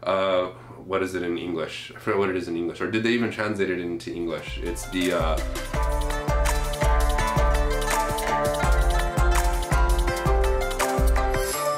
what is it in English? I forget what it is in English. Or did they even translate it into English? It's the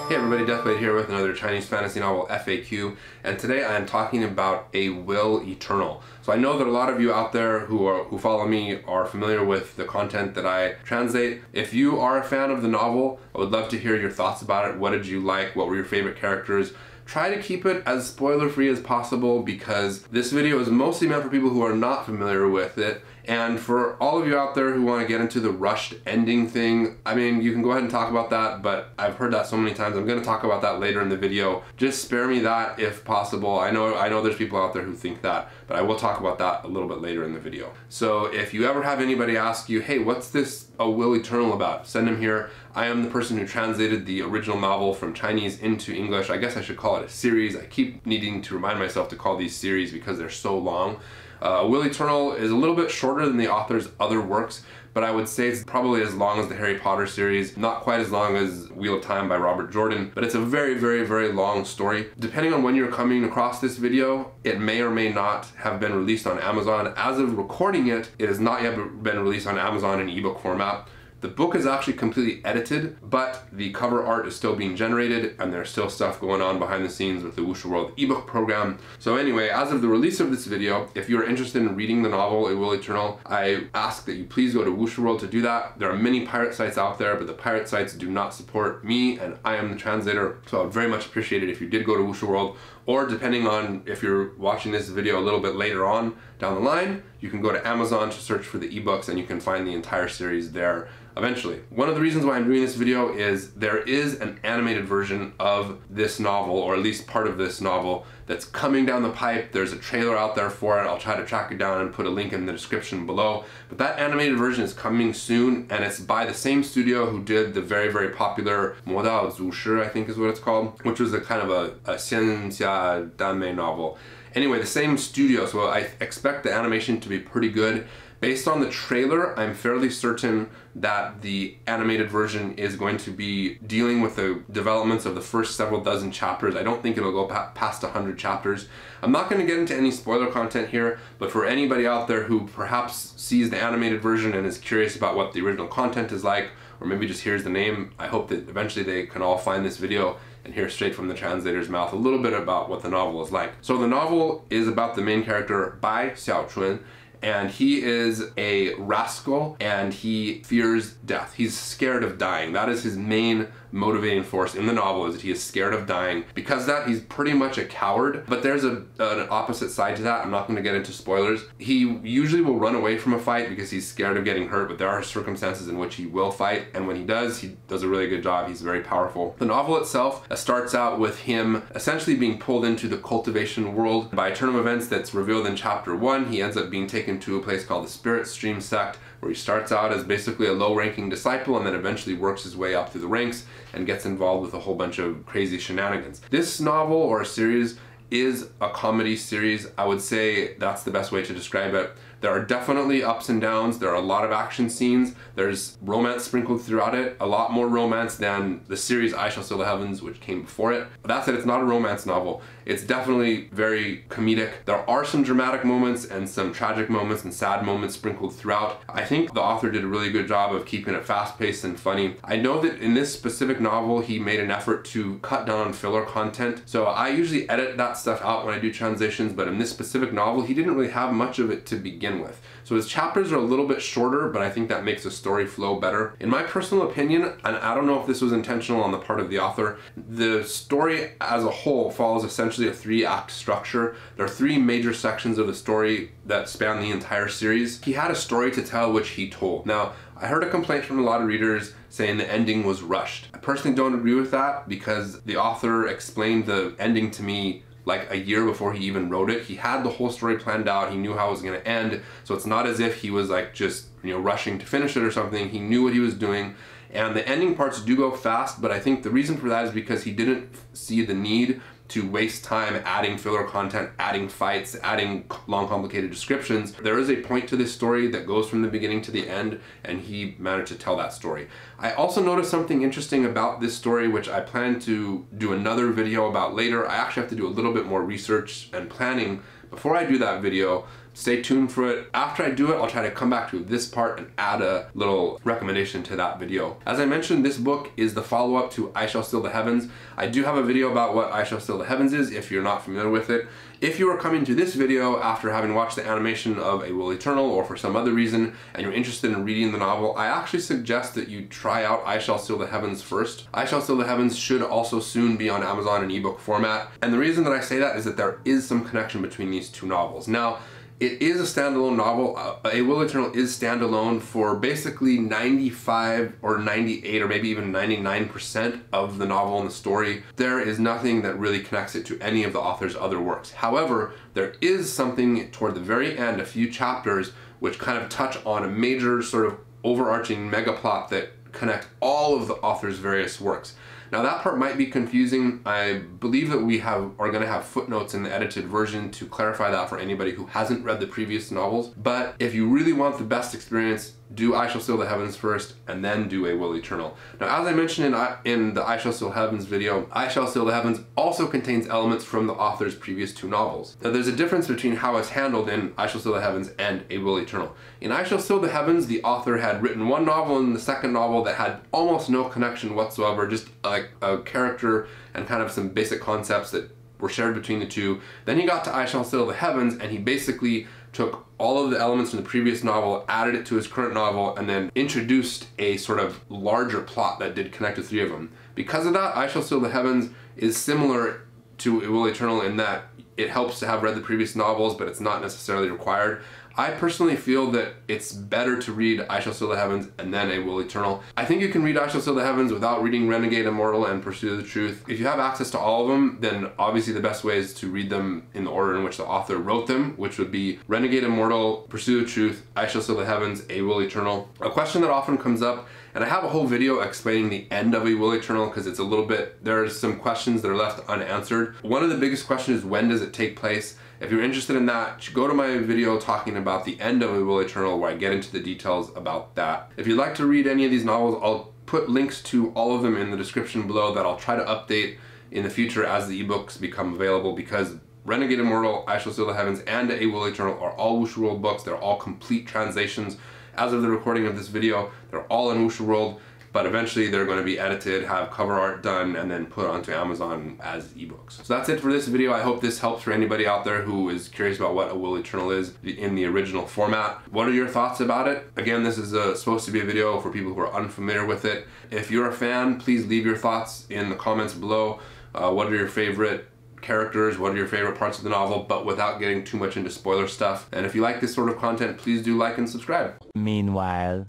Hey everybody, Deathblade here with another Chinese fantasy novel FAQ, and today I am talking about A Will Eternal. So I know that a lot of you out there who follow me are familiar with the content that I translate. If you are a fan of the novel, I would love to hear your thoughts about it. What did you like? What were your favorite characters? Try to keep it as spoiler-free as possible because this video is mostly meant for people who are not familiar with it. And for all of you out there who want to get into the rushed ending thing, I mean, you can go ahead and talk about that, but I've heard that so many times. I'm going to talk about that later in the video. Just spare me that if possible. I know there's people out there who think that, but I will talk about that a little bit later in the video. So if you ever have anybody ask you, hey, what's this A Will Eternal about? Send them here. I am the person who translated the original novel from Chinese into English. I guess I should call it a series. I keep needing to remind myself to call these series because they're so long. A Will Eternal is a little bit shorter than the author's other works, but I would say it's probably as long as the Harry Potter series, not quite as long as Wheel of Time by Robert Jordan, but it's a very, very, very long story. Depending on when you're coming across this video, it may or may not have been released on Amazon. As of recording it, it has not yet been released on Amazon in ebook format. The book is actually completely edited, but the cover art is still being generated and there's still stuff going on behind the scenes with the Wuxia World ebook program. So anyway, as of the release of this video, if you're interested in reading the novel A Will Eternal, I ask that you please go to Wuxia World to do that. There are many pirate sites out there, but the pirate sites do not support me and I am the translator. So I would very much appreciate it if you did go to Wuxia World, or depending on if you're watching this video a little bit later on down the line, you can go to Amazon to search for the ebooks and you can find the entire series there eventually. One of the reasons why I'm doing this video is there is an animated version of this novel, or at least part of this novel, that's coming down the pipe. There's a trailer out there for it. I'll try to track it down and put a link in the description below. But that animated version is coming soon, and it's by the same studio who did the very, very popular Modao Zushi, I think is what it's called, which was a kind of a xianxia danmei novel. Anyway, the same studio, so I expect the animation to be pretty good. Based on the trailer, I'm fairly certain that the animated version is going to be dealing with the developments of the first several dozen chapters. I don't think it'll go past 100 chapters. I'm not going to get into any spoiler content here, but for anybody out there who perhaps sees the animated version and is curious about what the original content is like, or maybe just hears the name, I hope that eventually they can all find this video and hear straight from the translator's mouth a little bit about what the novel is like. So the novel is about the main character, Bai Xiaochun, and he is a rascal and he fears death. He's scared of dying. That is his main motivating force in the novel, is that he is scared of dying. Because of that, he's pretty much a coward, but there's an opposite side to that. I'm not going to get into spoilers. He usually will run away from a fight because he's scared of getting hurt, but there are circumstances in which he will fight, and when he does a really good job. He's very powerful. The novel itself starts out with him essentially being pulled into the cultivation world by a turn of events that's revealed in chapter 1. He ends up being taken to a place called the Spirit Stream Sect, where he starts out as basically a low-ranking disciple and then eventually works his way up through the ranks and gets involved with a whole bunch of crazy shenanigans. This novel or series is a comedy series. I would say that's the best way to describe it. There are definitely ups and downs. There are a lot of action scenes. There's romance sprinkled throughout it. A lot more romance than the series I Shall Seal the Heavens, which came before it. But that said, it's not a romance novel. It's definitely very comedic. There are some dramatic moments and some tragic moments and sad moments sprinkled throughout. I think the author did a really good job of keeping it fast-paced and funny. I know that in this specific novel, he made an effort to cut down on filler content. So I usually edit that stuff out when I do translations, but in this specific novel, he didn't really have much of it to begin with. So his chapters are a little bit shorter, but I think that makes the story flow better. In my personal opinion, and I don't know if this was intentional on the part of the author, the story as a whole follows essentially a 3-act structure. There are 3 major sections of the story that span the entire series. He had a story to tell which he told. Now, I heard a complaint from a lot of readers saying the ending was rushed. I personally don't agree with that because the author explained the ending to me like a year before he even wrote it. He had the whole story planned out. He knew how it was going to end. So it's not as if he was like just, rushing to finish it or something. He knew what he was doing. And the ending parts do go fast, but I think the reason for that is because he didn't see the need to waste time adding filler content, adding fights, adding long complicated descriptions. There is a point to this story that goes from the beginning to the end, and he managed to tell that story. I also noticed something interesting about this story, which I plan to do another video about later. I actually have to do a little bit more research and planning before I do that video. Stay tuned for it. After I do it, I'll try to come back to this part and add a little recommendation to that video. As I mentioned, this book is the follow-up to I Shall Steal the Heavens. I do have a video about what I Shall Steal the Heavens is, if you're not familiar with it. If you are coming to this video after having watched the animation of A Will Eternal, or for some other reason, and you're interested in reading the novel, I actually suggest that you try out I Shall Steal the Heavens first. I Shall Steal the Heavens should also soon be on Amazon in ebook format. And the reason that I say that is that there is some connection between these two novels. Now, it is a standalone novel. A Will Eternal is standalone for basically 95 or 98 or maybe even 99% of the novel and the story. There is nothing that really connects it to any of the author's other works. However, there is something toward the very end, a few chapters, which kind of touch on a major sort of overarching mega plot that connect all of the author's various works. Now that part might be confusing. I believe that we are going to have footnotes in the edited version to clarify that for anybody who hasn't read the previous novels. But if you really want the best experience, do I Shall Steal the Heavens first, and then do A Will Eternal. Now, as I mentioned in the I Shall Steal Heavens video, I Shall Steal the Heavens also contains elements from the author's previous two novels. Now, there's a difference between how it's handled in I Shall Steal the Heavens and A Will Eternal. In I Shall Steal the Heavens, the author had written one novel and the second novel that had almost no connection whatsoever, just like a character and kind of some basic concepts that were shared between the two. Then he got to I Shall Steal the Heavens, and he basically took all of the elements from the previous novel, added it to his current novel, and then introduced a sort of larger plot that did connect the three of them. Because of that, I Shall Steal the Heavens is similar to A Will Eternal in that it helps to have read the previous novels, but it's not necessarily required. I personally feel that it's better to read I Shall Steal the Heavens and then A Will Eternal. I think you can read I Shall Steal the Heavens without reading Renegade Immortal and Pursuit of the Truth. If you have access to all of them, then obviously the best way is to read them in the order in which the author wrote them, which would be Renegade Immortal, Pursuit of the Truth, I Shall Steal the Heavens, A Will Eternal. A question that often comes up, and I have a whole video explaining the end of A Will Eternal because it's a little bit, there are some questions that are left unanswered. One of the biggest questions is, when does it take place? If you're interested in that, go to my video talking about the end of A Will Eternal, where I get into the details about that. If you'd like to read any of these novels, I'll put links to all of them in the description below that I'll try to update in the future as the ebooks become available, because Renegade Immortal, I Shall Steal the Heavens, and A Will Eternal are all Wuxia World books. They're all complete translations. As of the recording of this video, they're all in Wuxia World, but eventually they're going to be edited, have cover art done, and then put onto Amazon as ebooks. So that's it for this video. I hope this helps for anybody out there who is curious about what A Will Eternal is in the original format. What are your thoughts about it? Again, this is supposed to be a video for people who are unfamiliar with it. If you're a fan, please leave your thoughts in the comments below. What are your favorite characters? What are your favorite parts of the novel? But without getting too much into spoiler stuff. And if you like this sort of content, please do like and subscribe. Meanwhile,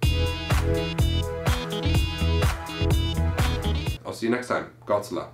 I'll see you next time. Godzilla.